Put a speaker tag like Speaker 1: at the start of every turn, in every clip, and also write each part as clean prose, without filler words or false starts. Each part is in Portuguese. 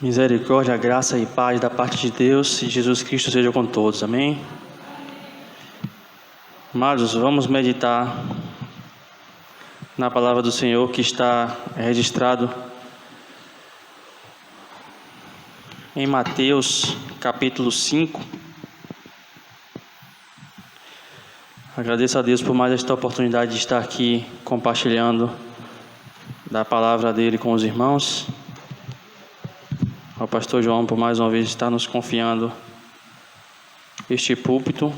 Speaker 1: Misericórdia, graça e paz da parte de Deus e Jesus Cristo seja com todos, amém? Amados, vamos meditar na palavra do Senhor que está registrado em Mateus capítulo 5. Agradeço a Deus por mais esta oportunidade de estar aqui compartilhando da palavra dele com os irmãos. Ao pastor João por mais uma vez estar nos confiando este púlpito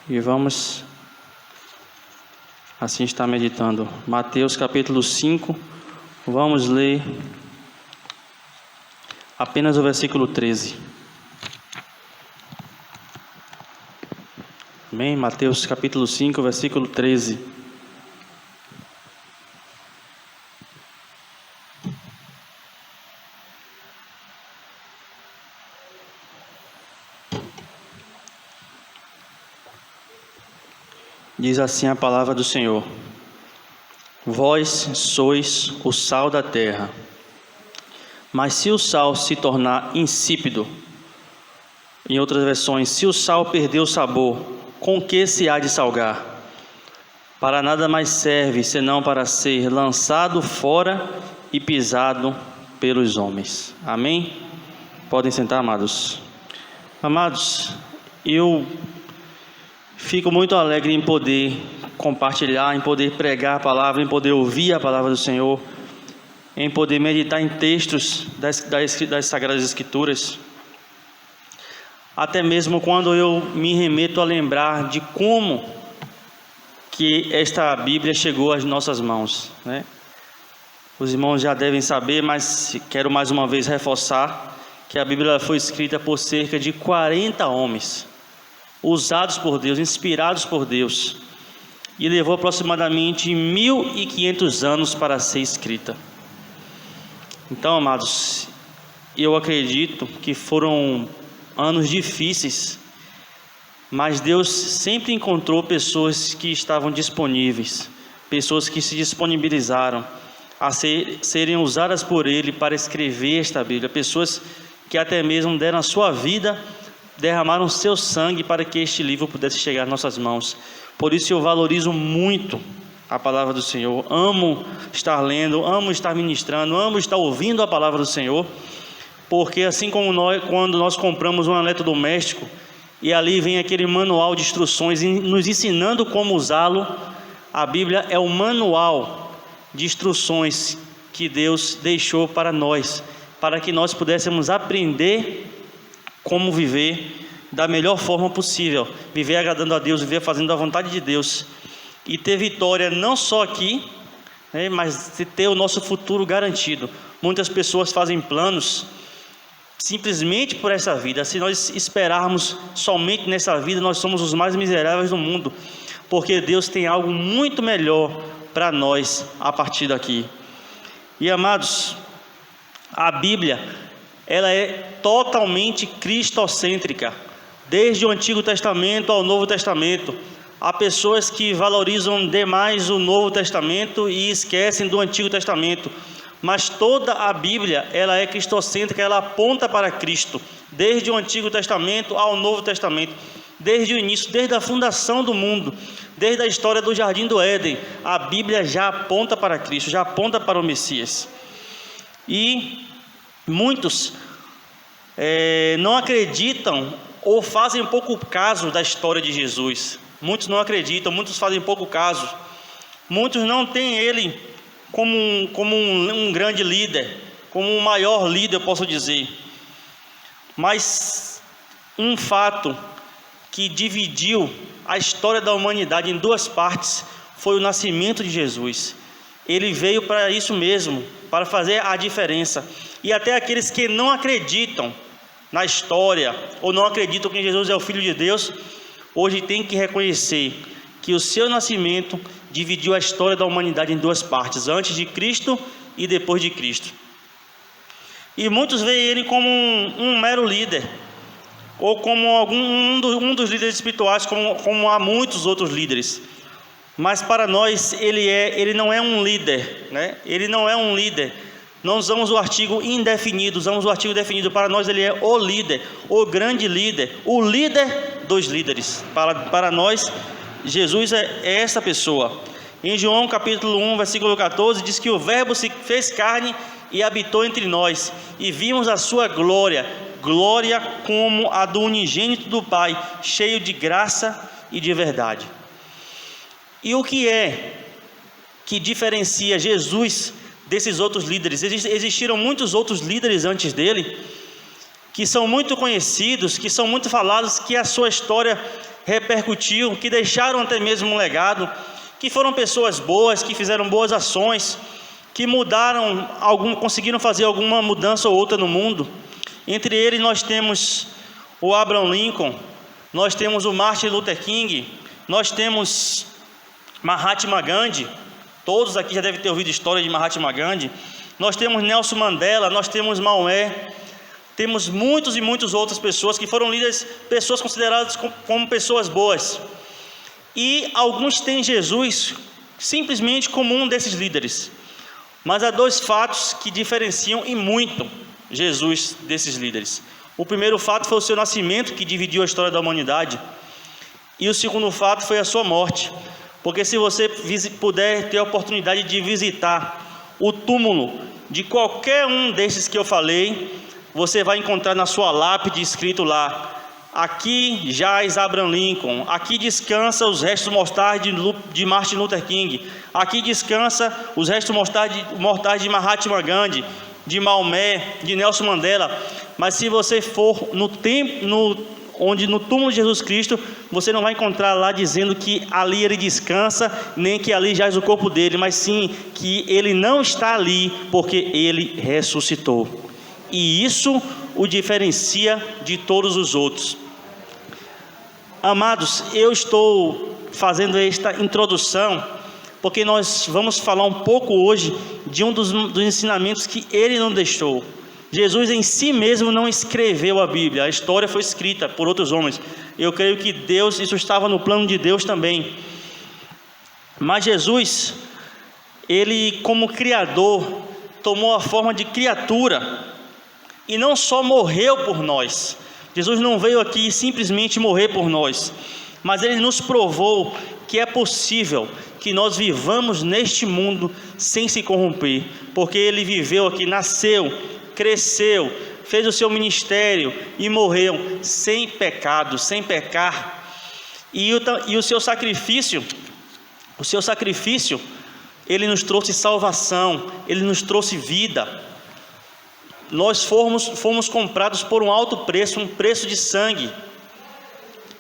Speaker 1: e vamos assim estar meditando. Mateus capítulo 5, vamos ler apenas o versículo 13. Amém? Mateus capítulo 5, versículo 13. Diz assim a palavra do Senhor: Vós sois o sal da terra, mas se o sal se tornar insípido, em outras versões, se o sal perder o sabor, com que se há de salgar? Para nada mais serve, senão para ser lançado fora e pisado pelos homens. Amém? Podem sentar, amados. Amados, eu fico muito alegre em poder compartilhar, em poder pregar a palavra, em poder ouvir a palavra do Senhor, em poder meditar em textos das Sagradas Escrituras. Até mesmo quando eu me remeto a lembrar de como que esta Bíblia chegou às nossas mãos, né? Os irmãos já devem saber, mas quero mais uma vez reforçar que a Bíblia foi escrita por cerca de 40 homens, usados por Deus, inspirados por Deus, e levou aproximadamente 1.500 anos para ser escrita. Então, amados, eu acredito que foram anos difíceis, mas Deus sempre encontrou pessoas que estavam disponíveis, pessoas que se disponibilizaram a serem usadas por Ele para escrever esta Bíblia, pessoas que até mesmo deram a sua vida, derramaram seu sangue para que este livro pudesse chegar às nossas mãos. Por isso eu valorizo muito a palavra do Senhor, amo estar lendo, amo estar ministrando, amo estar ouvindo a palavra do Senhor, porque assim como quando nós compramos um eletrodoméstico e ali vem aquele manual de instruções nos ensinando como usá-lo, a Bíblia é o manual de instruções que Deus deixou para nós, para que nós pudéssemos aprender como viver da melhor forma possível, viver agradando a Deus, viver fazendo a vontade de Deus e ter vitória não só aqui, né, mas ter o nosso futuro garantido. Muitas pessoas fazem planos simplesmente por essa vida. Se nós esperarmos somente nessa vida, nós somos os mais miseráveis do mundo, porque Deus tem algo muito melhor para nós a partir daqui. E amados, a Bíblia, ela é totalmente cristocêntrica, desde o Antigo Testamento ao Novo Testamento. Há pessoas que valorizam demais o Novo Testamento e esquecem do Antigo Testamento, mas toda a Bíblia, ela é cristocêntrica, ela aponta para Cristo, desde o Antigo Testamento ao Novo Testamento, desde o início, desde a fundação do mundo, desde a história do Jardim do Éden, a Bíblia já aponta para Cristo, já aponta para o Messias. E muitos não acreditam ou fazem pouco caso da história de Jesus. Muitos não acreditam, muitos fazem pouco caso. Muitos não têm ele como um grande líder, como um maior líder, eu posso dizer. Mas um fato que dividiu a história da humanidade em duas partes foi o nascimento de Jesus. Ele veio para isso mesmo, para fazer a diferença. E até aqueles que não acreditam na história, ou não acreditam que Jesus é o Filho de Deus, hoje tem que reconhecer que o seu nascimento dividiu a história da humanidade em duas partes, antes de Cristo e depois de Cristo. E muitos veem ele como um mero líder, ou como um dos líderes espirituais, como há muitos outros líderes. Mas para nós ele não é um líder, né? Ele não é um líder, Não usamos o artigo indefinido, usamos o artigo definido. Para nós ele é o líder, o grande líder, o líder dos líderes. Para nós, Jesus é essa pessoa. Em João capítulo 1, versículo 14, diz que o Verbo se fez carne e habitou entre nós, e vimos a sua glória, glória como a do unigênito do Pai, cheio de graça e de verdade. E o que é que diferencia Jesus desses outros líderes? Existiram muitos outros líderes antes dele, que são muito conhecidos, que são muito falados, que a sua história repercutiu, que deixaram até mesmo um legado, que foram pessoas boas, que fizeram boas ações, que mudaram, conseguiram fazer alguma mudança ou outra no mundo. Entre eles nós temos o Abraham Lincoln, nós temos o Martin Luther King, nós temos Mahatma Gandhi. Todos aqui já devem ter ouvido a história de Mahatma Gandhi. Nós temos Nelson Mandela, nós temos Maomé, temos muitos e muitas outras pessoas que foram líderes, pessoas consideradas como pessoas boas. E alguns têm Jesus simplesmente como um desses líderes. Mas há dois fatos que diferenciam e muito Jesus desses líderes. O primeiro fato foi o seu nascimento, que dividiu a história da humanidade. E o segundo fato foi a sua morte. Porque se você puder ter a oportunidade de visitar o túmulo de qualquer um desses que eu falei, você vai encontrar na sua lápide escrito lá: aqui jaz Abraham Lincoln, aqui descansa os restos mortais de Martin Luther King, aqui descansa os restos mortais de Mahatma Gandhi, de Maomé, de Nelson Mandela. Mas se você for no túmulo de Jesus Cristo, você não vai encontrar lá dizendo que ali ele descansa, nem que ali jaz o corpo dele, mas sim que ele não está ali porque ele ressuscitou. E isso o diferencia de todos os outros. Amados, eu estou fazendo esta introdução porque nós vamos falar um pouco hoje de um dos ensinamentos que ele não deixou. Jesus em si mesmo não escreveu a Bíblia, a história foi escrita por outros homens. Eu creio que Deus, isso estava no plano de Deus também. Mas Jesus, ele como Criador, tomou a forma de criatura e não só morreu por nós. Jesus não veio aqui simplesmente morrer por nós, mas ele nos provou que é possível que nós vivamos neste mundo sem se corromper, porque ele viveu aqui, nasceu, cresceu, fez o seu ministério e morreu sem pecado, sem pecar. E o seu sacrifício, ele nos trouxe salvação, ele nos trouxe vida. Nós fomos comprados por um alto preço, um preço de sangue.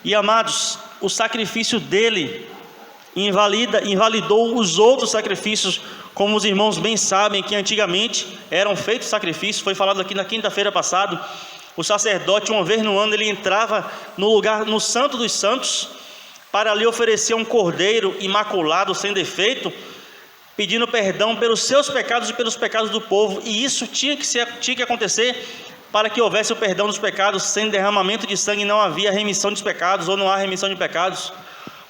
Speaker 1: E amados, o sacrifício dele invalidou os outros sacrifícios, como os irmãos bem sabem que antigamente eram feitos sacrifícios. Foi falado aqui na quinta-feira passada. O sacerdote, uma vez no ano, ele entrava no Santo dos Santos para ali oferecer um cordeiro imaculado, sem defeito, pedindo perdão pelos seus pecados e pelos pecados do povo. E isso tinha que acontecer para que houvesse o perdão dos pecados. Sem derramamento de sangue não havia remissão dos pecados, ou não há remissão de pecados.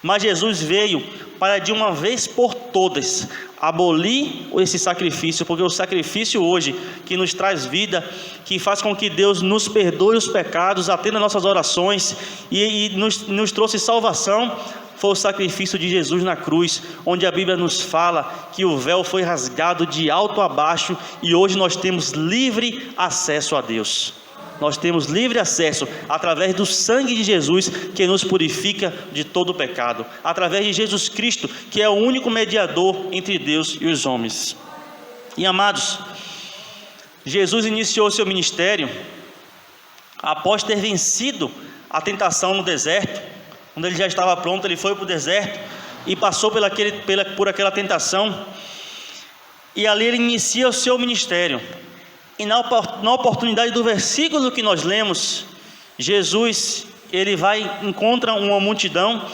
Speaker 1: Mas Jesus veio para de uma vez por todas abolir esse sacrifício, porque o sacrifício hoje que nos traz vida, que faz com que Deus nos perdoe os pecados, atenda nossas orações e nos trouxe salvação, foi o sacrifício de Jesus na cruz, onde a Bíblia nos fala que o véu foi rasgado de alto a baixo e hoje nós temos livre acesso a Deus. Nós temos livre acesso através do sangue de Jesus, que nos purifica de todo o pecado, através de Jesus Cristo, que é o único mediador entre Deus e os homens. E amados, Jesus iniciou seu ministério após ter vencido a tentação no deserto. Quando ele já estava pronto, ele foi para o deserto e passou por aquela tentação, e ali ele inicia o seu ministério. E na oportunidade do versículo que nós lemos, Jesus, ele encontra uma multidão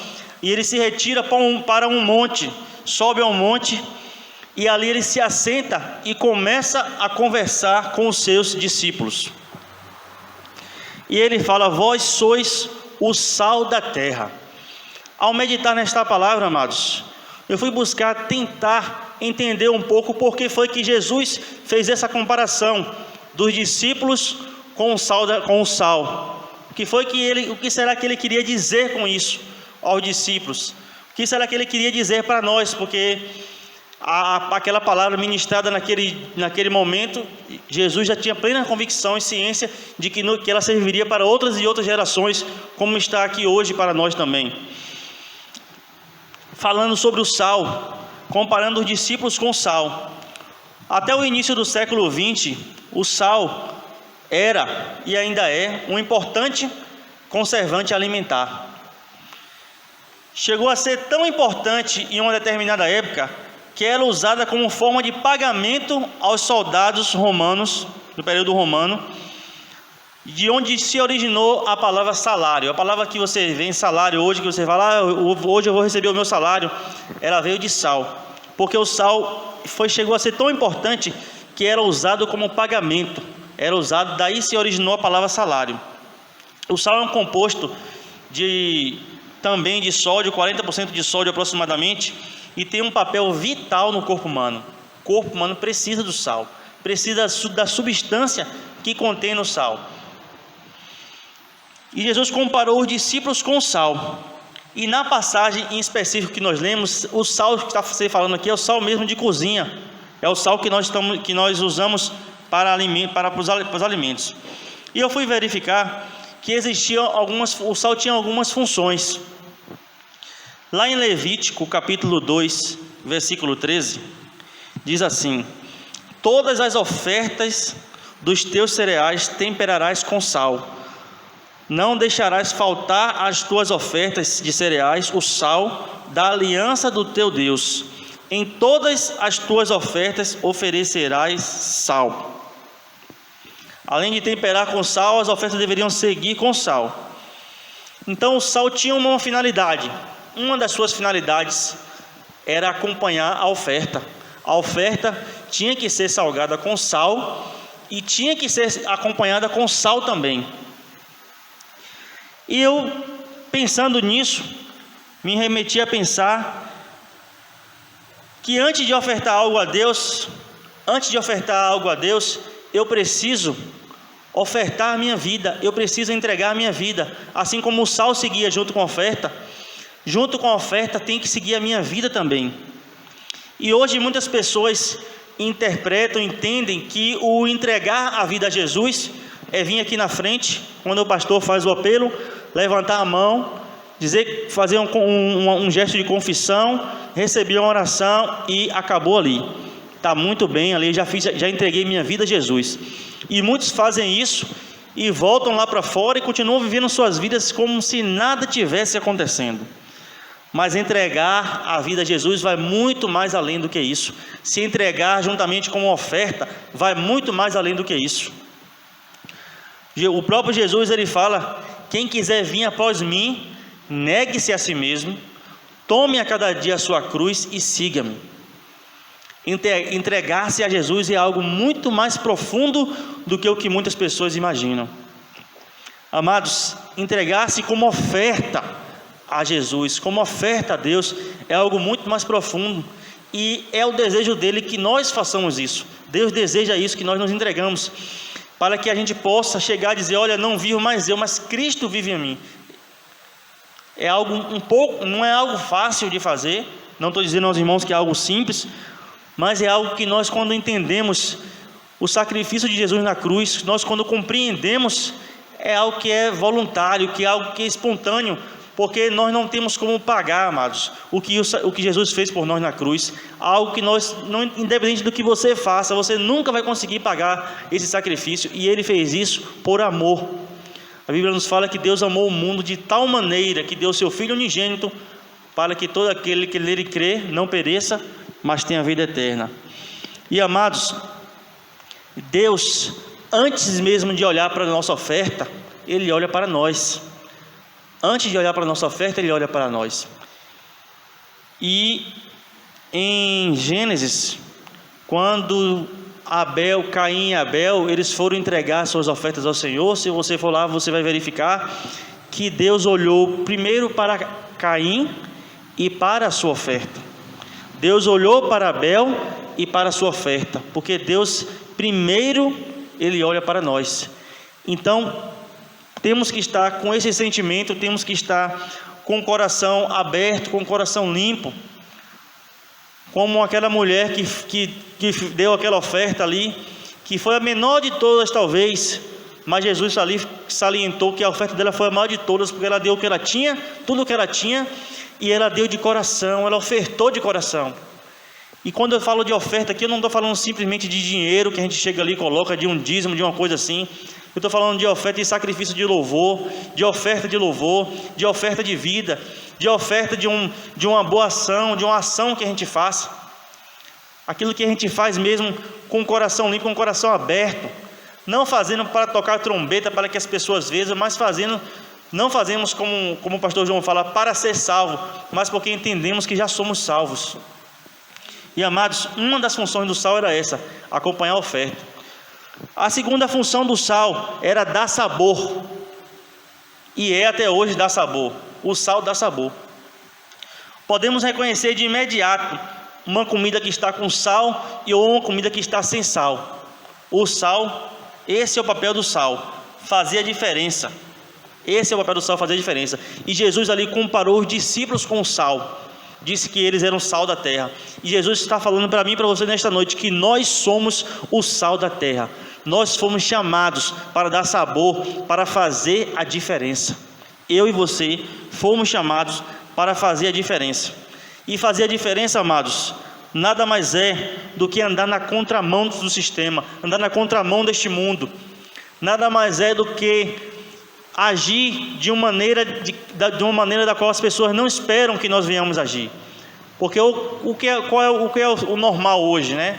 Speaker 1: e ele se retira para um monte, sobe ao monte e ali ele se assenta e começa a conversar com os seus discípulos. E ele fala: vós sois o sal da terra. Ao meditar nesta palavra, amados, eu fui buscar tentar entender um pouco por que foi que Jesus fez essa comparação dos discípulos com o sal. O que será que ele queria dizer com isso aos discípulos? O que será que ele queria dizer para nós? Porque aquela palavra ministrada naquele momento, Jesus já tinha plena convicção e ciência de que ela serviria para outras e outras gerações, como está aqui hoje para nós também. Falando sobre o sal, comparando os discípulos com o sal. Até o início do século XX, o sal era e ainda é um importante conservante alimentar. Chegou a ser tão importante em uma determinada época que era usada como forma de pagamento aos soldados romanos, no período romano, de onde se originou a palavra salário. A palavra que você vê em salário hoje, que você fala, hoje eu vou receber o meu salário, ela veio de sal, porque o sal chegou a ser tão importante que era usado como pagamento, daí se originou a palavra salário. O sal é um composto também de sódio, 40% de sódio aproximadamente, e tem um papel vital no corpo humano. O corpo humano precisa do sal, precisa da substância que contém no sal. E Jesus comparou os discípulos com o sal. E na passagem em específico que nós lemos, o sal que está se falando aqui é o sal mesmo de cozinha. É o sal que nós usamos para os alimentos. E eu fui verificar que o sal tinha algumas funções. Lá em Levítico, capítulo 2, versículo 13, diz assim: todas as ofertas dos teus cereais temperarás com sal. Não deixarás faltar às tuas ofertas de cereais o sal da aliança do teu Deus. Em todas as tuas ofertas oferecerás sal. Além de temperar com sal, as ofertas deveriam seguir com sal. Então o sal tinha uma finalidade. Uma das suas finalidades era acompanhar a oferta. A oferta tinha que ser salgada com sal e tinha que ser acompanhada com sal também. E eu, pensando nisso, me remeti a pensar que antes de ofertar algo a Deus, eu preciso ofertar a minha vida, eu preciso entregar a minha vida. Assim como o sal seguia junto com a oferta tem que seguir a minha vida também. E hoje muitas pessoas entendem que o entregar a vida a Jesus é vir aqui na frente, quando o pastor faz o apelo, levantar a mão, fazer um gesto de confissão, receber uma oração e acabou ali. Está muito bem ali, já entreguei minha vida a Jesus. E muitos fazem isso e voltam lá para fora e continuam vivendo suas vidas como se nada tivesse acontecendo. Mas entregar a vida a Jesus vai muito mais além do que isso. Se entregar juntamente com uma oferta vai muito mais além do que isso. O próprio Jesus, ele fala: quem quiser vir após mim, negue-se a si mesmo, tome a cada dia a sua cruz e siga-me. Entregar-se a Jesus é algo muito mais profundo do que o que muitas pessoas imaginam. Amados, entregar-se como oferta a Jesus, como oferta a Deus, é algo muito mais profundo, e é o desejo dele que nós façamos isso. Deus deseja isso, que nós nos entregamos, para que a gente possa chegar a dizer: olha, não vivo mais eu, mas Cristo vive em mim. É algo não é algo fácil de fazer, não estou dizendo aos irmãos que é algo simples, mas é algo que nós, quando entendemos o sacrifício de Jesus na cruz, nós, quando compreendemos, é algo que é voluntário, que é algo que é espontâneo, porque nós não temos como pagar, amados, o que Jesus fez por nós na cruz. Algo que nós, independente do que você faça, você nunca vai conseguir pagar esse sacrifício, e Ele fez isso por amor. A Bíblia nos fala que Deus amou o mundo de tal maneira que deu seu Filho unigênito, para que todo aquele que nele crê não pereça, mas tenha vida eterna. E amados, Deus, antes mesmo de olhar para a nossa oferta, Ele olha para nós. Antes de olhar para a nossa oferta, Ele olha para nós. E em Gênesis, quando Caim e Abel, eles foram entregar suas ofertas ao Senhor, se você for lá, você vai verificar que Deus olhou primeiro para Caim e para a sua oferta. Deus olhou para Abel e para a sua oferta, porque Deus primeiro, Ele olha para nós. Então, temos que estar com esse sentimento, temos que estar com o coração aberto, com o coração limpo, como aquela mulher que deu aquela oferta ali, que foi a menor de todas talvez, mas Jesus ali salientou que a oferta dela foi a maior de todas, porque ela deu o que ela tinha, tudo o que ela tinha, e ela deu de coração, ela ofertou de coração. E quando eu falo de oferta aqui, eu não estou falando simplesmente de dinheiro, que a gente chega ali e coloca de um dízimo, de uma coisa assim. Eu estou falando de oferta e sacrifício de louvor, de oferta de vida, de oferta de uma boa ação, de uma ação que a gente faça. Aquilo que a gente faz mesmo com o coração limpo, com o coração aberto. Não fazendo para tocar trombeta para que as pessoas vejam, mas não fazemos como o pastor João fala, para ser salvo, mas porque entendemos que já somos salvos. E amados, uma das funções do sal era essa, acompanhar a oferta. A segunda função do sal era dar sabor, e é até hoje dar sabor. O sal dá sabor. Podemos reconhecer de imediato uma comida que está com sal e uma comida que está sem sal. O sal, esse é o papel do sal, fazer a diferença. Esse é o papel do sal, fazer a diferença. E Jesus ali comparou os discípulos com o sal, disse que eles eram o sal da terra. E Jesus está falando para mim e para você nesta noite que nós somos o sal da terra. Nós fomos chamados para dar sabor, para fazer a diferença. Eu e você fomos chamados para fazer a diferença. E fazer a diferença, amados, nada mais é do que andar na contramão do sistema, andar na contramão deste mundo. Nada mais é do que agir de uma maneira da qual as pessoas não esperam que nós venhamos agir. Porque o que é o normal hoje, né?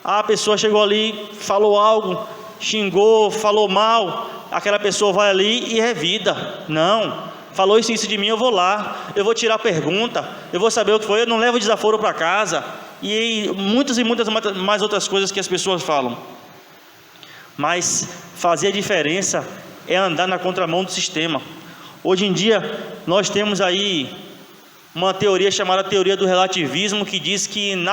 Speaker 1: A pessoa chegou ali, falou algo, xingou, falou mal, aquela pessoa vai ali e revida. Não, falou isso de mim, eu vou lá, eu vou tirar a pergunta, eu vou saber o que foi, eu não levo desaforo para casa, e muitas mais outras coisas que as pessoas falam. Mas fazer a diferença é andar na contramão do sistema. Hoje em dia nós temos aí uma teoria chamada teoria do relativismo, que diz que não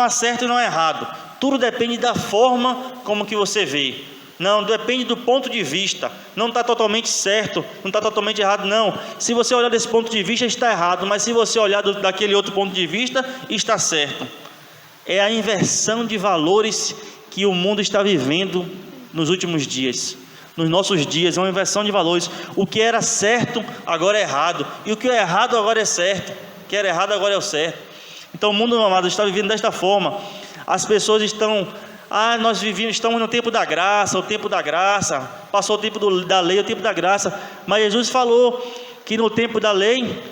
Speaker 1: há certo e não há errado. Tudo depende da forma como que você vê. Não, depende do ponto de vista. Não está totalmente certo, não está totalmente errado, não. Se você olhar desse ponto de vista, está errado. Mas se você olhar daquele outro ponto de vista, está certo. É a inversão de valores que o mundo está vivendo nos últimos dias. Nos nossos dias, é uma inversão de valores. O que era certo, agora é errado. E o que é errado, agora é certo. O que era errado, agora é o certo. Então o mundo, amado, está vivendo desta forma. As pessoas estamos no tempo da graça, passou o tempo da lei, o tempo da graça. Mas Jesus falou que no tempo da lei,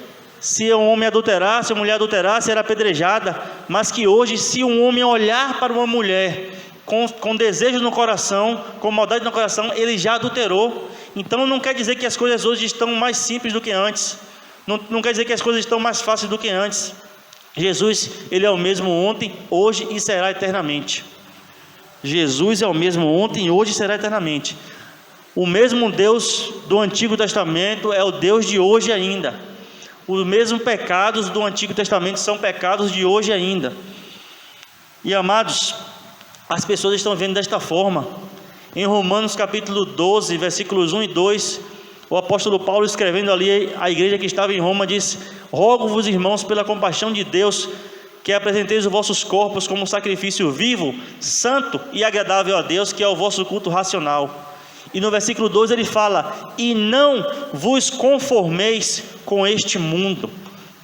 Speaker 1: se um homem adulterasse, a mulher adulterasse, era apedrejada. Mas que hoje, se um homem olhar para uma mulher com desejo no coração, com maldade no coração, ele já adulterou. Então não quer dizer que as coisas hoje estão mais simples do que antes. Não quer dizer que as coisas estão mais fáceis do que antes. Jesus, Ele é o mesmo ontem, hoje e será eternamente. Jesus é o mesmo ontem, hoje e será eternamente. O mesmo Deus do Antigo Testamento é o Deus de hoje ainda. Os mesmos pecados do Antigo Testamento são pecados de hoje ainda. E amados, as pessoas estão vendo desta forma. Em Romanos capítulo 12, versículos 1 e 2, o apóstolo Paulo, escrevendo ali à igreja que estava em Roma, diz: rogo-vos, irmãos, pela compaixão de Deus, que apresenteis os vossos corpos como sacrifício vivo, santo e agradável a Deus, que é o vosso culto racional. E no versículo 2 ele fala: e não vos conformeis com este mundo.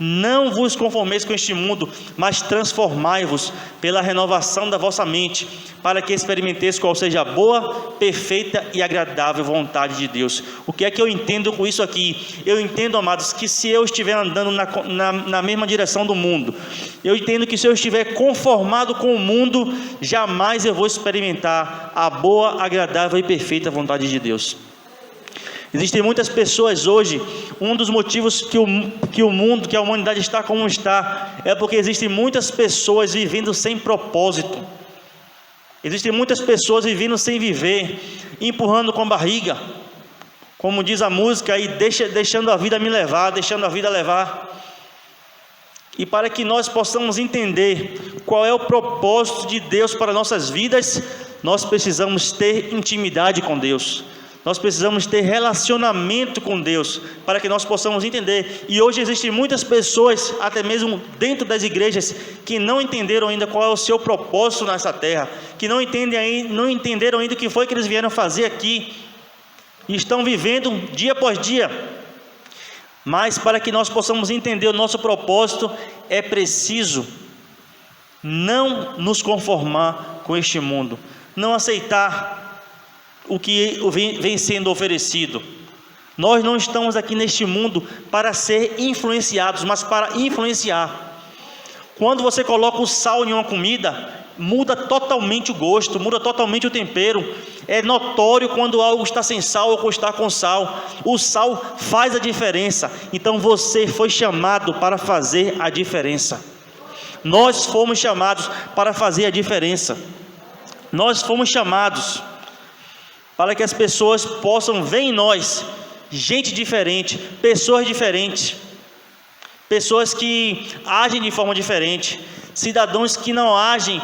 Speaker 1: Não vos conformeis com este mundo, mas transformai-vos pela renovação da vossa mente, para que experimenteis qual seja a boa, perfeita e agradável vontade de Deus. O que é que eu entendo com isso aqui? Eu entendo, amados, que se eu estiver andando na mesma direção do mundo, eu entendo que se eu estiver conformado com o mundo, jamais eu vou experimentar a boa, agradável e perfeita vontade de Deus. Existem muitas pessoas hoje, um dos motivos que o mundo, que a humanidade está como está, é porque existem muitas pessoas vivendo sem propósito. Existem muitas pessoas vivendo sem viver, empurrando com a barriga, como diz a música aí, deixando a vida me levar, deixando a vida levar. E para que nós possamos entender qual é o propósito de Deus para nossas vidas, nós precisamos ter intimidade com Deus. Nós precisamos ter relacionamento com Deus, para que nós possamos entender. E hoje existem muitas pessoas, até mesmo dentro das igrejas, que não entenderam ainda qual é o seu propósito nessa terra, que não entenderam ainda o que foi que eles vieram fazer aqui, e estão vivendo dia após dia. Mas para que nós possamos entender o nosso propósito, é preciso não nos conformar com este mundo, não aceitar o que vem sendo oferecido. Nós não estamos aqui neste mundo para ser influenciados, mas para influenciar. Quando você coloca o sal em uma comida, muda totalmente o gosto, muda totalmente o tempero. É notório quando algo está sem sal ou está com sal. O sal faz a diferença. Então você foi chamado para fazer a diferença. Nós fomos chamados para fazer a diferença. Nós fomos chamados para que as pessoas possam ver em nós gente diferente, pessoas diferentes, pessoas que agem de forma diferente, cidadãos que não agem,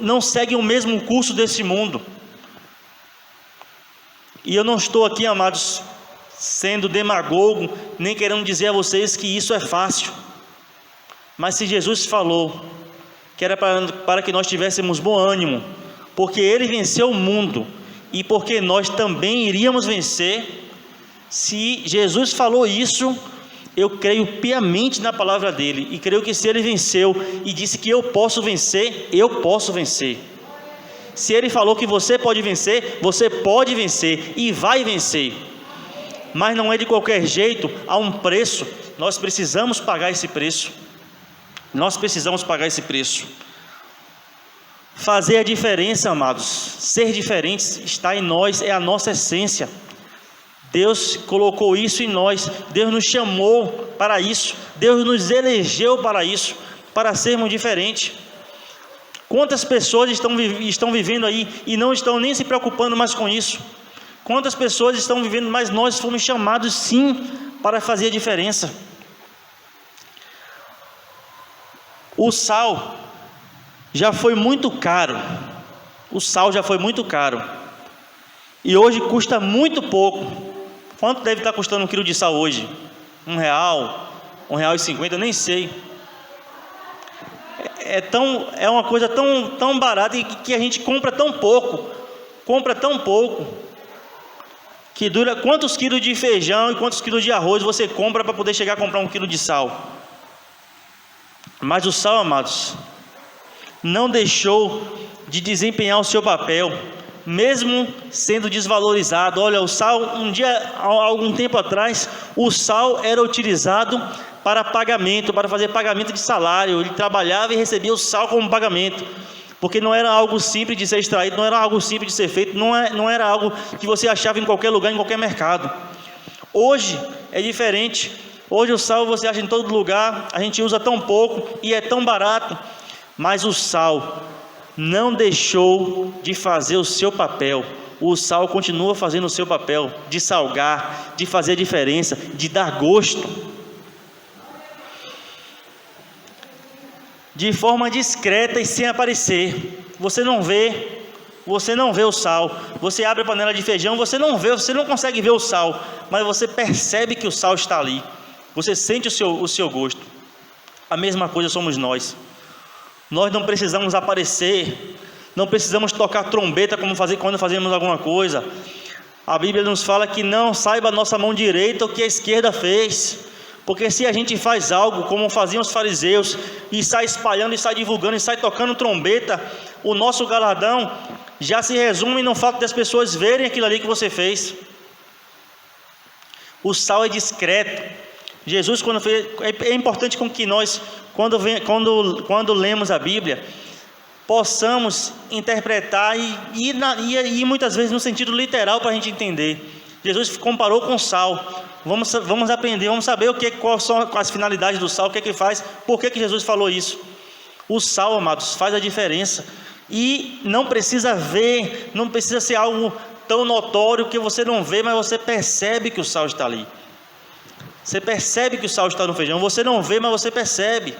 Speaker 1: não seguem o mesmo curso desse mundo. E eu não estou aqui, amados, sendo demagogo, nem querendo dizer a vocês que isso é fácil. Mas se Jesus falou que era para que nós tivéssemos bom ânimo, porque Ele venceu o mundo, e porque nós também iríamos vencer, se Jesus falou isso, eu creio piamente na palavra dele, e creio que se ele venceu e disse que eu posso vencer, eu posso vencer. Se ele falou que você pode vencer e vai vencer. Mas não é de qualquer jeito, há um preço. Nós precisamos pagar esse preço. Fazer a diferença, amados, ser diferentes está em nós, é a nossa essência. Deus colocou isso em nós, Deus nos chamou para isso, Deus nos elegeu para isso, para sermos diferentes. Quantas pessoas estão vivendo aí e não estão nem se preocupando mais com isso? Quantas pessoas estão vivendo, mas nós fomos chamados sim para fazer a diferença. O sal já foi muito caro. E hoje custa muito pouco. Quanto deve estar custando um quilo de sal hoje? R$1, R$1,50, eu nem sei. É uma coisa tão barata e que a gente compra tão pouco, que dura quantos quilos de feijão e quantos quilos de arroz você compra para poder chegar a comprar 1 quilo de sal. Mas o sal, amados, não deixou de desempenhar o seu papel, mesmo sendo desvalorizado. Olha, o sal, há algum tempo atrás, o sal era utilizado para pagamento, para fazer pagamento de salário. Ele trabalhava e recebia o sal como pagamento, porque não era algo simples de ser extraído, não era algo simples de ser feito, não era algo que você achava em qualquer lugar, em qualquer mercado. Hoje é diferente. Hoje o sal você acha em todo lugar, a gente usa tão pouco e é tão barato. Mas o sal não deixou de fazer o seu papel. O sal continua fazendo o seu papel de salgar, de fazer a diferença, de dar gosto. De forma discreta e sem aparecer. Você não vê o sal. Você abre a panela de feijão, você não consegue ver o sal, mas você percebe que o sal está ali. Você sente o seu gosto. A mesma coisa somos nós. Nós não precisamos aparecer, não precisamos tocar trombeta quando fazemos alguma coisa. A Bíblia nos fala que não saiba a nossa mão direita o que a esquerda fez, porque se a gente faz algo como faziam os fariseus, e sai espalhando, e sai divulgando, e sai tocando trombeta, o nosso galardão já se resume no fato das pessoas verem aquilo ali que você fez. O sal é discreto. Jesus, é importante com que nós, quando lemos a Bíblia, possamos interpretar e muitas vezes no sentido literal para a gente entender. Jesus comparou com sal. Vamos aprender, vamos saber quais são as finalidades do sal, o que é que faz, por que Jesus falou isso. O sal, amados, faz a diferença. E não precisa ver, não precisa ser algo tão notório que você não vê, mas você percebe que o sal está ali. Você percebe que o sal está no feijão. Você não vê, mas você percebe.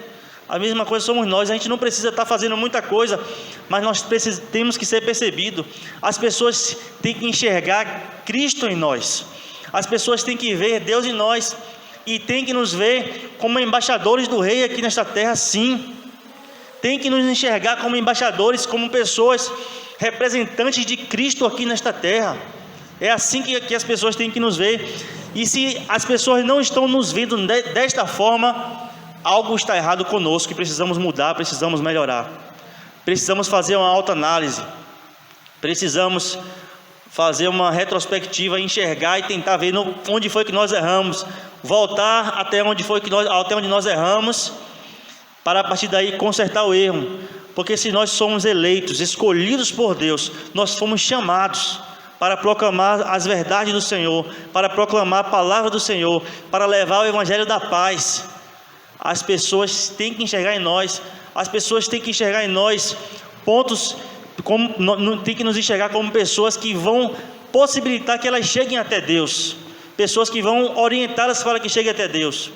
Speaker 1: A mesma coisa somos nós. A gente não precisa estar fazendo muita coisa, mas nós temos que ser percebido. As pessoas têm que enxergar Cristo em nós. As pessoas têm que ver Deus em nós e têm que nos ver como embaixadores do Rei aqui nesta terra, sim. Tem que nos enxergar como embaixadores, como pessoas representantes de Cristo aqui nesta terra. É assim que as pessoas têm que nos ver. E se as pessoas não estão nos vendo desta forma, algo está errado conosco, e precisamos mudar, precisamos melhorar. Precisamos fazer uma autoanálise. Precisamos fazer uma retrospectiva, enxergar e tentar ver onde foi que nós erramos, voltar até onde nós erramos, para a partir daí consertar o erro. Porque se nós somos eleitos, escolhidos por Deus, nós fomos chamados para proclamar as verdades do Senhor, para proclamar a palavra do Senhor, para levar o evangelho da paz. As pessoas têm que enxergar em nós, pontos, tem que nos enxergar como pessoas que vão possibilitar que elas cheguem até Deus, pessoas que vão orientá-las para que cheguem até Deus.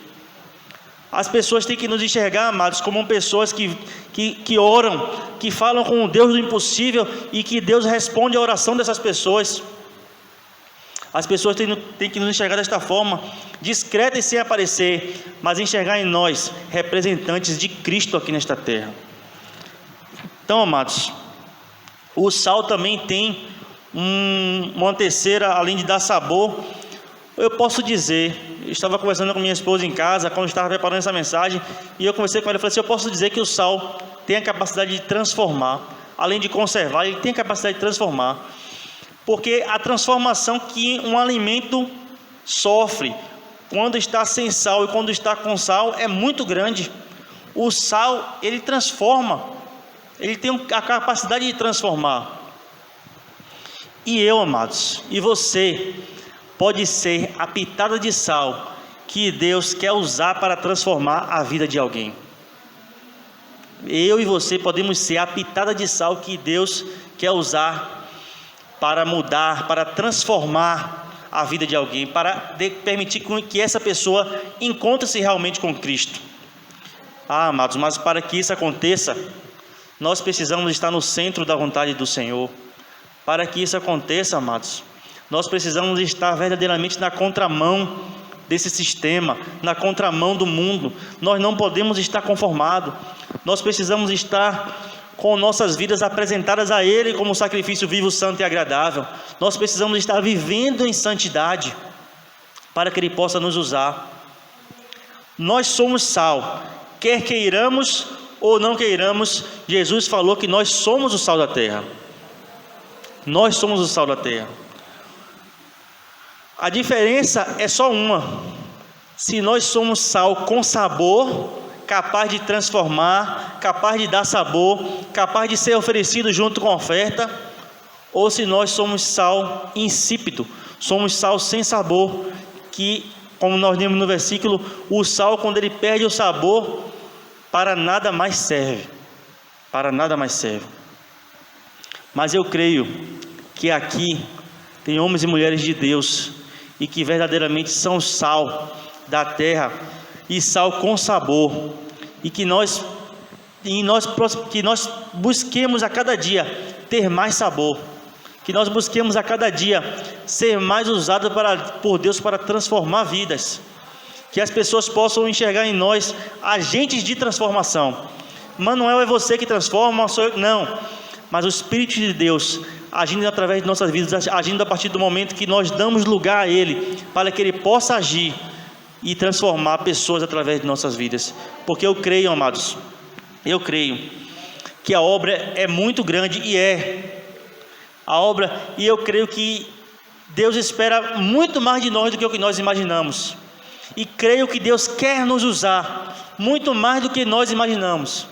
Speaker 1: As pessoas têm que nos enxergar, amados, como pessoas que oram, que falam com o Deus do impossível e que Deus responde a oração dessas pessoas. As pessoas têm que nos enxergar desta forma, discreta e sem aparecer, mas enxergar em nós representantes de Cristo aqui nesta terra. Então, amados, o sal também tem uma terceira, além de dar sabor. Eu posso dizer, eu estava conversando com minha esposa em casa, quando estava preparando essa mensagem, e eu conversei com ela e falei assim: eu posso dizer que o sal tem a capacidade de transformar, além de conservar, ele tem a capacidade de transformar, porque a transformação que um alimento sofre quando está sem sal e quando está com sal é muito grande. O sal, ele transforma, ele tem a capacidade de transformar. E eu, amados, e você pode ser a pitada de sal que Deus quer usar para transformar a vida de alguém. Eu e você podemos ser a pitada de sal que Deus quer usar para mudar, para transformar a vida de alguém, para permitir que essa pessoa encontre-se realmente com Cristo. Amados, mas para que isso aconteça, nós precisamos estar no centro da vontade do Senhor. Para que isso aconteça, amados, nós precisamos estar verdadeiramente na contramão desse sistema, na contramão do mundo. Nós não podemos estar conformados. Nós precisamos estar com nossas vidas apresentadas a Ele como sacrifício vivo, santo e agradável. Nós precisamos estar vivendo em santidade para que Ele possa nos usar. Nós somos sal, quer queiramos ou não queiramos. Jesus falou que nós somos o sal da terra. Nós somos o sal da terra. A diferença é só uma: se nós somos sal com sabor, capaz de transformar, capaz de dar sabor, capaz de ser oferecido junto com a oferta, ou se nós somos sal insípido, somos sal sem sabor, que, como nós lemos no versículo, o sal, quando ele perde o sabor, para nada mais serve. Para nada mais serve. Mas eu creio que aqui tem homens e mulheres de Deus e que verdadeiramente são sal da terra e sal com sabor, e que nós busquemos a cada dia ter mais sabor, que nós busquemos a cada dia ser mais usados por Deus para transformar vidas, que as pessoas possam enxergar em nós agentes de transformação. Manuel é você que transforma, sou eu, não, mas o Espírito de Deus agindo através de nossas vidas, agindo a partir do momento que nós damos lugar a Ele, para que Ele possa agir e transformar pessoas através de nossas vidas. Porque eu creio, amados, eu creio que a obra é muito grande, e eu creio que Deus espera muito mais de nós do que o que nós imaginamos, e creio que Deus quer nos usar muito mais do que nós imaginamos.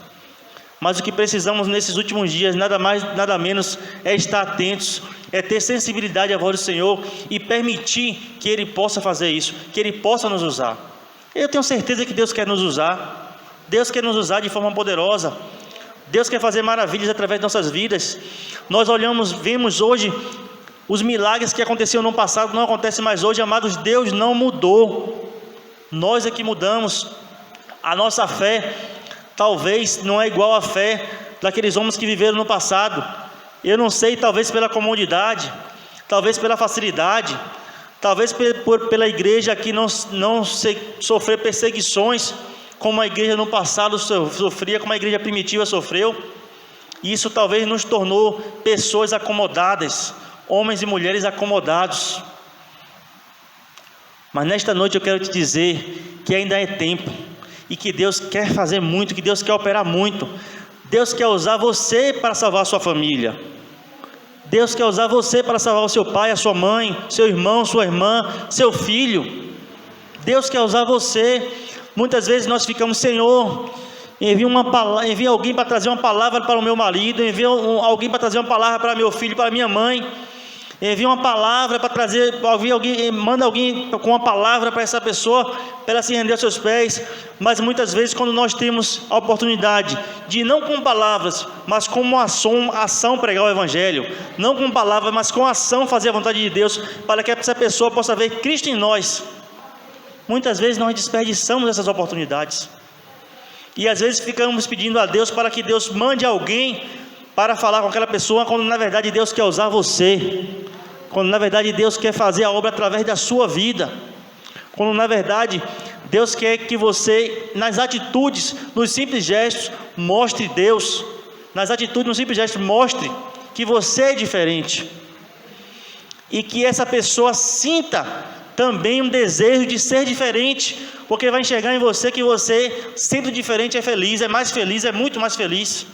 Speaker 1: Mas o que precisamos nesses últimos dias, nada mais, nada menos, é estar atentos, é ter sensibilidade à voz do Senhor e permitir que Ele possa fazer isso, que Ele possa nos usar. Eu tenho certeza que Deus quer nos usar. Deus quer nos usar de forma poderosa. Deus quer fazer maravilhas através de nossas vidas. Nós vemos hoje os milagres que aconteciam no passado, não acontecem mais hoje, amados. Deus não mudou. Nós é que mudamos. A nossa fé talvez não é igual à fé daqueles homens que viveram no passado. Eu não sei, talvez pela comodidade, talvez pela facilidade, talvez pela igreja aqui não sofrer perseguições como a igreja no passado sofria, como a igreja primitiva sofreu. Isso talvez nos tornou pessoas acomodadas, homens e mulheres acomodados. Mas nesta noite eu quero te dizer que ainda é tempo, e que Deus quer fazer muito, que Deus quer operar muito. Deus quer usar você para salvar a sua família. Deus quer usar você para salvar o seu pai, a sua mãe, seu irmão, sua irmã, seu filho. Deus quer usar você. Muitas vezes nós ficamos: Senhor, envia alguém para trazer uma palavra para o meu marido, envia alguém para trazer uma palavra para meu filho, para minha mãe, envia uma palavra para trazer, manda alguém com uma palavra para essa pessoa, para ela se render aos seus pés. Mas muitas vezes, quando nós temos a oportunidade de, não com palavras, mas com uma ação pregar o Evangelho, não com palavras, mas com ação fazer a vontade de Deus, para que essa pessoa possa ver Cristo em nós, muitas vezes nós desperdiçamos essas oportunidades. E às vezes ficamos pedindo a Deus para que Deus mande alguém para falar com aquela pessoa, quando na verdade Deus quer usar você, quando na verdade Deus quer fazer a obra através da sua vida, quando na verdade Deus quer que você, nas atitudes, nos simples gestos, mostre Deus. Nas atitudes, nos simples gestos, mostre que você é diferente, e que essa pessoa sinta também um desejo de ser diferente, porque vai enxergar em você que você, sendo diferente, é feliz, é mais feliz, é muito mais feliz.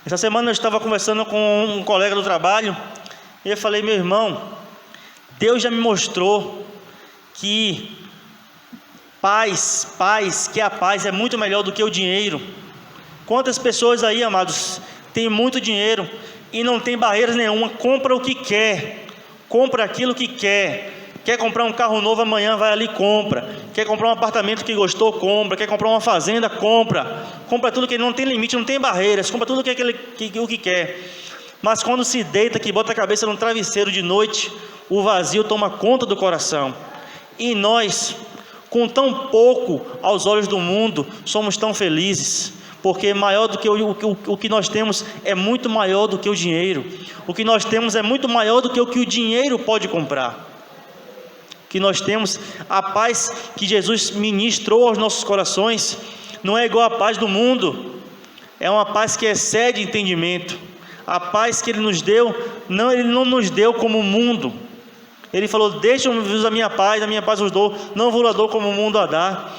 Speaker 1: Essa semana eu estava conversando com um colega do trabalho, e eu falei: meu irmão, Deus já me mostrou que que a paz é muito melhor do que o dinheiro. Quantas pessoas aí, amados, têm muito dinheiro e não tem barreiras nenhuma, compra o que quer, compra aquilo que quer comprar um carro novo amanhã, vai ali e compra, quer comprar um apartamento que gostou, compra, quer comprar uma fazenda, compra tudo, que não tem limite, não tem barreiras, compra tudo o que quer. Mas quando se deita, que bota a cabeça no travesseiro de noite, o vazio toma conta do coração. E nós, com tão pouco aos olhos do mundo, somos tão felizes, porque maior do que o que nós temos é muito maior do que o dinheiro. O que nós temos é muito maior do que o dinheiro pode comprar. Que nós temos, a paz que Jesus ministrou aos nossos corações, não é igual à paz do mundo, é uma paz que excede entendimento. A paz que Ele nos deu, Ele não nos deu como o mundo. Ele falou: deixa-vos a minha paz vos dou, não vos dou como o mundo a dá.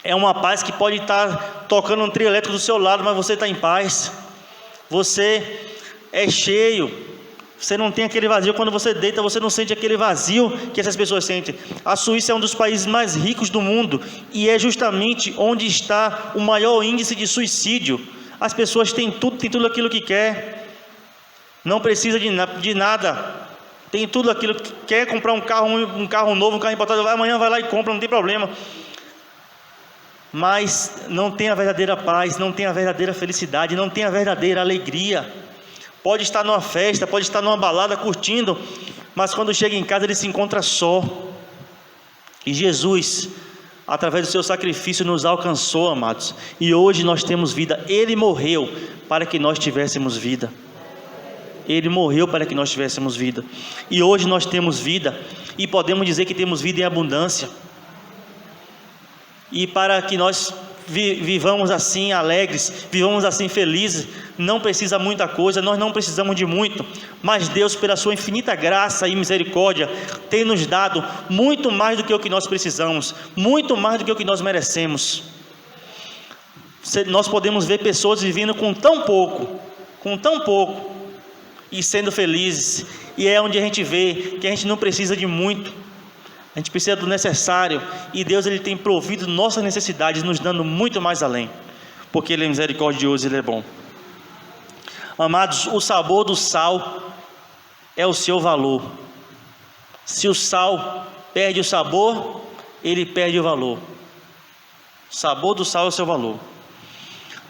Speaker 1: É uma paz que pode estar tocando um trio elétrico do seu lado, mas você está em paz, você é cheio. Você não tem aquele vazio. Quando você deita, você não sente aquele vazio que essas pessoas sentem. A Suíça é um dos países mais ricos do mundo, e é justamente onde está o maior índice de suicídio. As pessoas têm tudo aquilo que quer, não precisa de nada, tem tudo aquilo que quer. Comprar um carro novo, um carro importado, amanhã vai lá e compra, não tem problema. Mas não tem a verdadeira paz, não tem a verdadeira felicidade, não tem a verdadeira alegria. Pode estar numa festa, pode estar numa balada curtindo, mas quando chega em casa ele se encontra só. E Jesus, através do seu sacrifício, nos alcançou, amados, e hoje nós temos vida. Ele morreu para que nós tivéssemos vida. Ele morreu para que nós tivéssemos vida, e hoje nós temos vida, e podemos dizer que temos vida em abundância. E para que nós vivamos assim alegres, vivamos assim felizes, não precisa muita coisa, nós não precisamos de muito, mas Deus, pela sua infinita graça e misericórdia, tem nos dado muito mais do que o que nós precisamos, muito mais do que o que nós merecemos. Nós podemos ver pessoas vivendo com tão pouco, e sendo felizes, e é onde a gente vê que a gente não precisa de muito, a gente precisa do necessário, e Deus, Ele tem provido nossas necessidades, nos dando muito mais além, porque Ele é misericordioso e Ele é bom. Amados, o sabor do sal é o seu valor. Se o sal perde o sabor, ele perde o valor. O sabor do sal é o seu valor.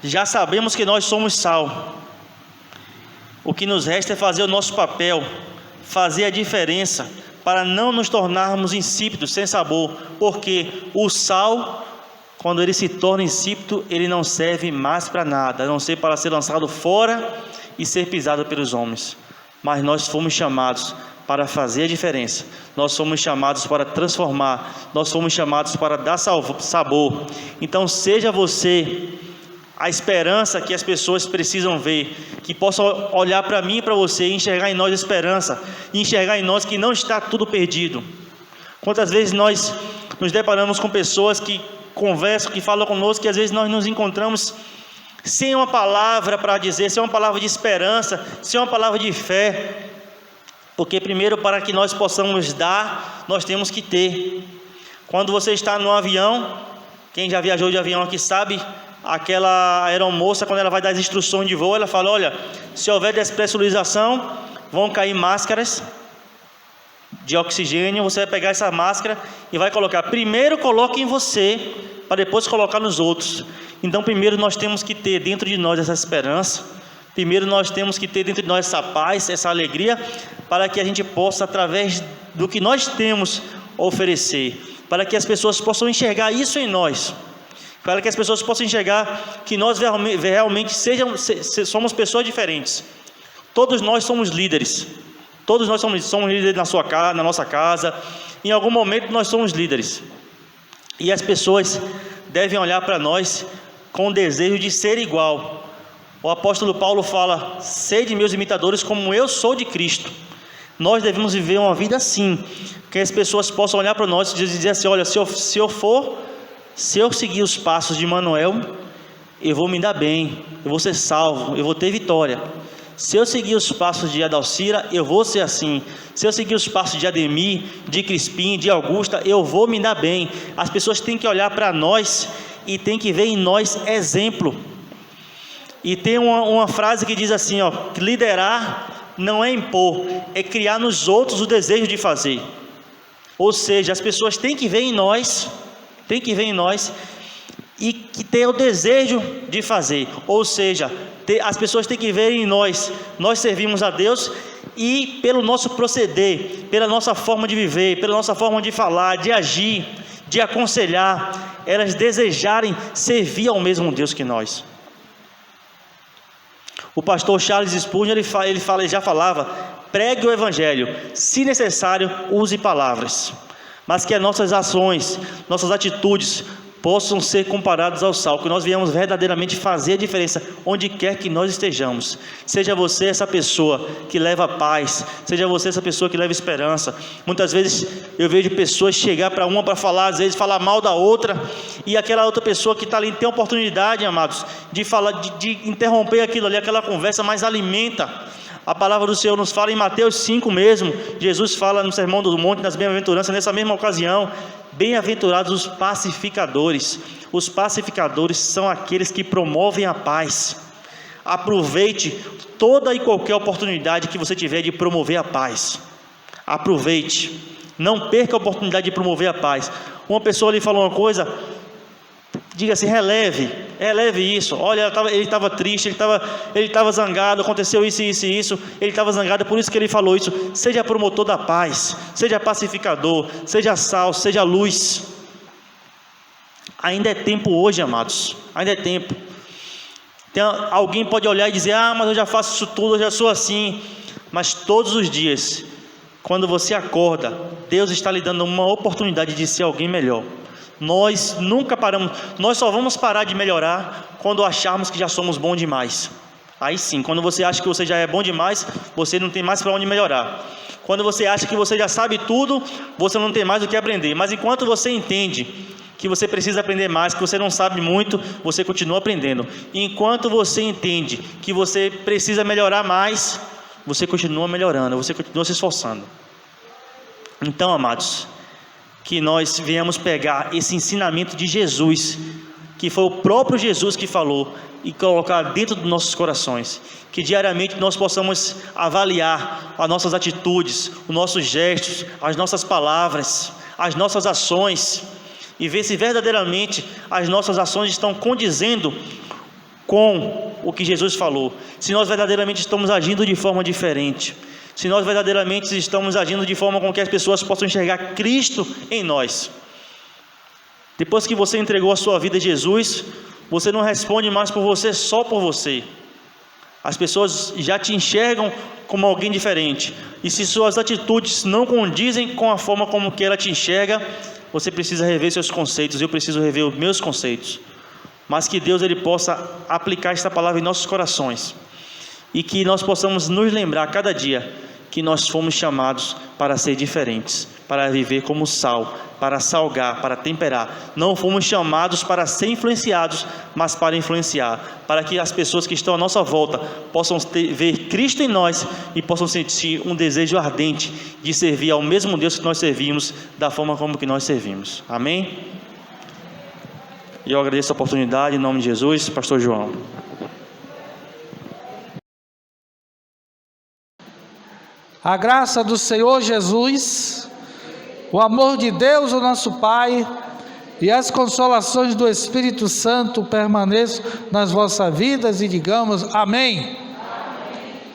Speaker 1: Já sabemos que nós somos sal. O que nos resta é fazer o nosso papel, fazer a diferença, para não nos tornarmos insípidos, sem sabor, porque o sal, quando ele se torna insípido, ele não serve mais para nada, a não ser para ser lançado fora e ser pisado pelos homens. Mas nós fomos chamados para fazer a diferença, nós fomos chamados para transformar, nós fomos chamados para dar sabor. Então seja você a esperança que as pessoas precisam ver, que possam olhar para mim e para você e enxergar em nós esperança, e enxergar em nós que não está tudo perdido. Quantas vezes nós nos deparamos com pessoas que conversam, que falam conosco, que às vezes nós nos encontramos sem uma palavra para dizer, sem uma palavra de esperança, sem uma palavra de fé, porque primeiro, para que nós possamos dar, nós temos que ter. Quando você está no avião, quem já viajou de avião aqui sabe, aquela aeromoça, quando ela vai dar as instruções de voo, ela fala: olha, se houver despressurização, vão cair máscaras de oxigênio, você vai pegar essa máscara e vai colocar, primeiro coloque em você, para depois colocar nos outros. Então primeiro nós temos que ter dentro de nós essa esperança, primeiro nós temos que ter dentro de nós essa paz, essa alegria, para que a gente possa, através do que nós temos, oferecer, para que as pessoas possam enxergar isso em nós, para que as pessoas possam enxergar que nós realmente somos pessoas diferentes. Todos nós somos líderes, todos nós somos líderes na nossa casa, em algum momento nós somos líderes, e as pessoas devem olhar para nós com o desejo de ser igual. O apóstolo Paulo fala: sede meus imitadores como eu sou de Cristo. Nós devemos viver uma vida assim, que as pessoas possam olhar para nós e dizer assim: olha, se eu seguir os passos de Manuel, eu vou me dar bem, eu vou ser salvo, eu vou ter vitória. Se eu seguir os passos de Adalcira, eu vou ser assim. Se eu seguir os passos de Ademir, de Crispim, de Augusta, eu vou me dar bem. As pessoas têm que olhar para nós e têm que ver em nós exemplo. E tem uma frase que diz assim, ó: liderar não é impor, é criar nos outros o desejo de fazer. Ou seja, as pessoas têm que ver em nós, e que ter o desejo de fazer. Ou seja, as pessoas têm que ver em nós servimos a Deus, e pelo nosso proceder, pela nossa forma de viver, pela nossa forma de falar, de agir, de aconselhar, elas desejarem servir ao mesmo Deus que nós. O pastor Charles Spurgeon, ele já falava: pregue o evangelho, se necessário, use palavras, mas que as nossas ações, nossas atitudes possam ser comparadas ao sal, que nós viemos verdadeiramente fazer a diferença onde quer que nós estejamos. Seja você essa pessoa que leva paz, seja você essa pessoa que leva esperança. Muitas vezes eu vejo pessoas chegar para uma para falar, às vezes falar mal da outra, e aquela outra pessoa que está ali tem a oportunidade, amados, de falar, de interromper aquilo ali, aquela conversa, mas alimenta. A palavra do Senhor nos fala em Mateus 5 mesmo, Jesus fala no Sermão do Monte, nas bem-aventuranças, nessa mesma ocasião: bem-aventurados os pacificadores. Os pacificadores são aqueles que promovem a paz. Aproveite toda e qualquer oportunidade que você tiver de promover a paz. Aproveite, não perca a oportunidade de promover a paz. Uma pessoa lhe falou uma coisa, diga assim: releve isso. Olha, ele estava triste, ele estava zangado, aconteceu isso, ele estava zangado, por isso que ele falou isso. Seja promotor da paz, seja pacificador, seja sal, seja luz. Ainda é tempo hoje, amados, ainda é tempo. Alguém pode olhar e dizer: ah, mas eu já faço isso tudo, eu já sou assim. Mas todos os dias, quando você acorda, Deus está lhe dando uma oportunidade de ser alguém melhor. Nós nunca paramos, nós só vamos parar de melhorar quando acharmos que já somos bons demais. Aí sim, quando você acha que você já é bom demais, você não tem mais para onde melhorar. Quando você acha que você já sabe tudo, você não tem mais o que aprender. Mas enquanto você entende que você precisa aprender mais, que você não sabe muito, você continua aprendendo. Enquanto você entende que você precisa melhorar mais, você continua melhorando, você continua se esforçando. Então, amados, que nós venhamos pegar esse ensinamento de Jesus, que foi o próprio Jesus que falou, e colocar dentro dos nossos corações, que diariamente nós possamos avaliar as nossas atitudes, os nossos gestos, as nossas palavras, as nossas ações, e ver se verdadeiramente as nossas ações estão condizendo com o que Jesus falou, se nós verdadeiramente estamos agindo de forma diferente. se nós verdadeiramente estamos agindo de forma com que as pessoas possam enxergar Cristo em nós. Depois que você entregou a sua vida a Jesus, você não responde mais por você, só por você. As pessoas já te enxergam como alguém diferente. E se suas atitudes não condizem com a forma como que ela te enxerga, você precisa rever seus conceitos. Eu preciso rever os meus conceitos. Mas que Deus ele possa aplicar esta palavra em nossos corações. E que nós possamos nos lembrar a cada dia que nós fomos chamados para ser diferentes, para viver como sal, para salgar, para temperar. Não fomos chamados para ser influenciados, mas para influenciar, para que as pessoas que estão à nossa volta possam ver Cristo em nós e possam sentir um desejo ardente de servir ao mesmo Deus que nós servimos, da forma como que nós servimos. Amém? E eu agradeço a oportunidade, em nome de Jesus. Pastor João.
Speaker 2: A graça do Senhor Jesus, o amor de Deus, o nosso Pai, e as consolações do Espírito Santo permaneçam nas vossas vidas e digamos amém.